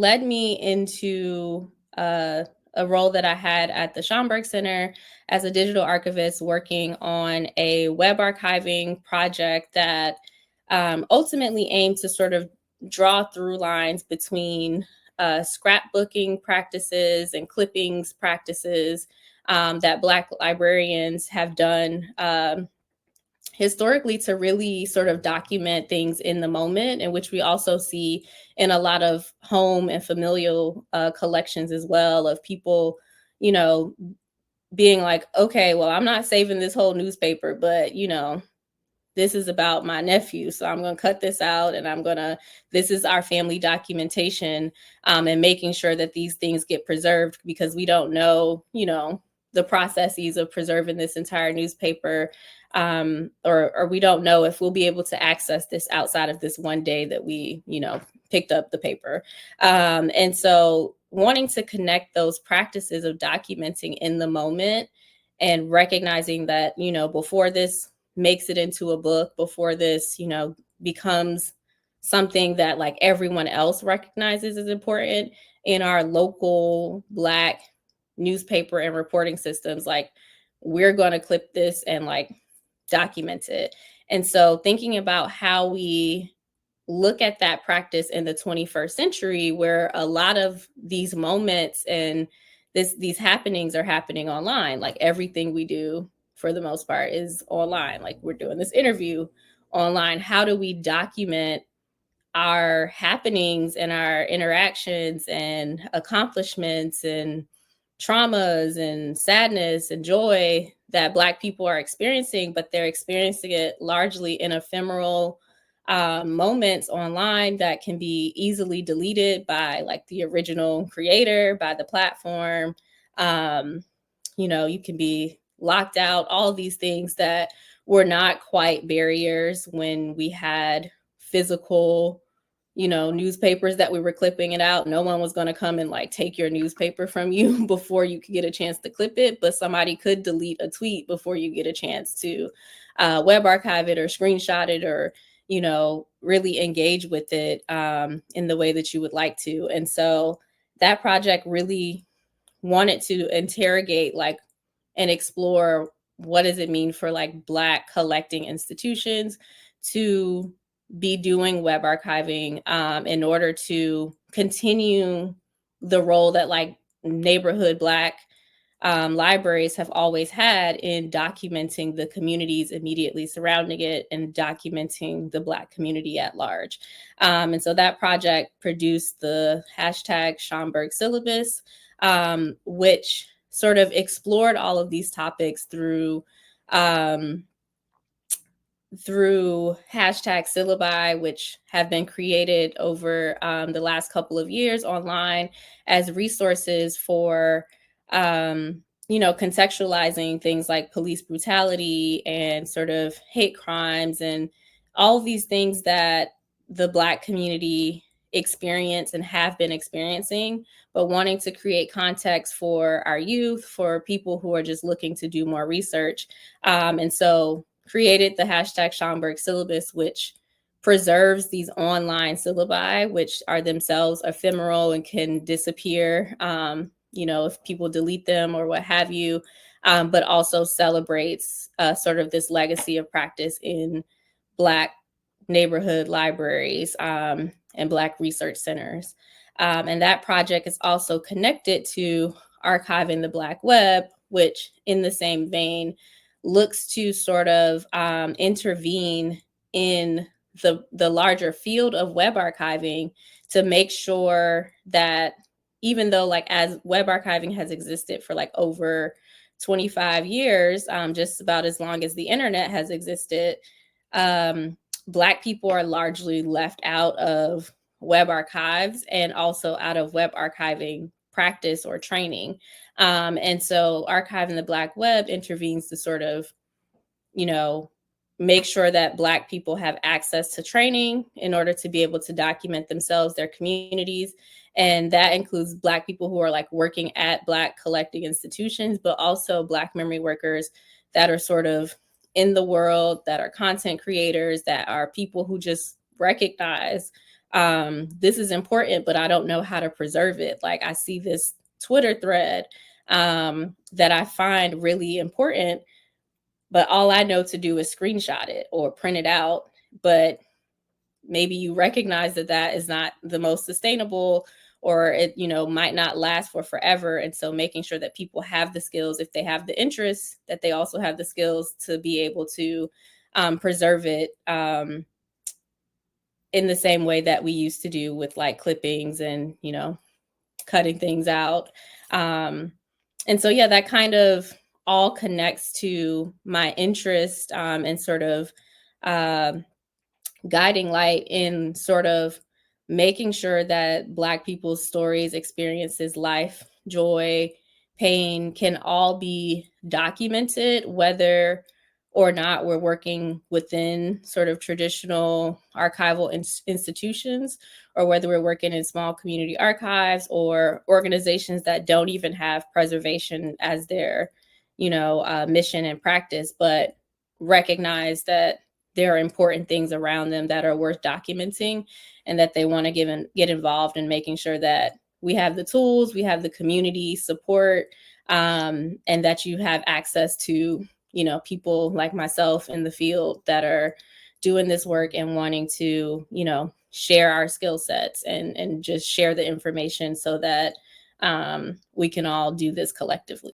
led me into a role that I had at the Schomburg Center as a digital archivist working on a web archiving project that ultimately aimed to sort of draw through lines between scrapbooking practices and clippings practices that Black librarians have done historically to really sort of document things in the moment, and which we also see in a lot of home and familial collections as well, of people, you know, being like, okay, well, I'm not saving this whole newspaper, but, this is about my nephew. So I'm going to cut this out and this is our family documentation, and making sure that these things get preserved because we don't know, the processes of preserving this entire newspaper, or we don't know if we'll be able to access this outside of this one day that we, picked up the paper. And so wanting to connect those practices of documenting in the moment and recognizing that, before this makes it into a book, before this, becomes something that like everyone else recognizes as important in our local Black newspaper and reporting systems, like we're going to clip this and like document it. And so thinking about how we look at that practice in the 21st century, where a lot of these moments and these happenings are happening online. Like everything we do for the most part is online. Like we're doing this interview online. How do we document our happenings and our interactions and accomplishments and traumas and sadness and joy that Black people are experiencing, but they're experiencing it largely in ephemeral moments online that can be easily deleted by like the original creator, by the platform. You can be locked out, all these things that were not quite barriers when we had physical, newspapers that we were clipping it out. No one was going to come and like take your newspaper from you before you could get a chance to clip it, but somebody could delete a tweet before you get a chance to web archive it or screenshot it, or really engage with it in the way that you would like to. And so that project really wanted to interrogate like and explore what does it mean for like Black collecting institutions to be doing web archiving in order to continue the role that like neighborhood Black libraries have always had in documenting the communities immediately surrounding it and documenting the Black community at large. And so that project produced the hashtag Schomburg syllabus, which sort of explored all of these topics through hashtag syllabi, which have been created over the last couple of years online as resources for, contextualizing things like police brutality and sort of hate crimes and all of these things that the Black community experience and have been experiencing, but wanting to create context for our youth, for people who are just looking to do more research. And so created the hashtag Schomburg syllabus, which preserves these online syllabi, which are themselves ephemeral and can disappear, if people delete them or what have you, but also celebrates sort of this legacy of practice in Black neighborhood libraries and Black research centers. And that project is also connected to Archiving the Black Web, which in the same vein looks to sort of intervene in the larger field of web archiving to make sure that even though like as web archiving has existed for like over 25 years, just about as long as the internet has existed, Black people are largely left out of web archives and also out of web archiving practice or training. And so Archiving the Black Web intervenes to sort of, make sure that Black people have access to training in order to be able to document themselves, their communities. And that includes Black people who are like working at Black collecting institutions, but also Black memory workers that are sort of in the world, that are content creators, that are people who just recognize this is important, but I don't know how to preserve it. Like I see this Twitter thread that I find really important, but all I know to do is screenshot it or print it out. But maybe you recognize that that is not the most sustainable, or it, you know, might not last for forever. And so making sure that people have the skills, if they have the interest, that they also have the skills to be able to preserve it in the same way that we used to do with like clippings and, you know, cutting things out. Um, and so, yeah, that kind of all connects to my interest and sort of um guiding light in sort of making sure that Black people's stories, experiences, life, joy, pain can all be documented, whether or not we're working within sort of traditional archival institutions, or whether we're working in small community archives or organizations that don't even have preservation as their, you know, mission and practice, but recognize that there are important things around them that are worth documenting, and that they want to get involved in making sure that we have the tools, we have the community support, and that you have access to, you know, people like myself in the field that are doing this work and wanting to, you know, share our skill sets and just share the information so that we can all do this collectively.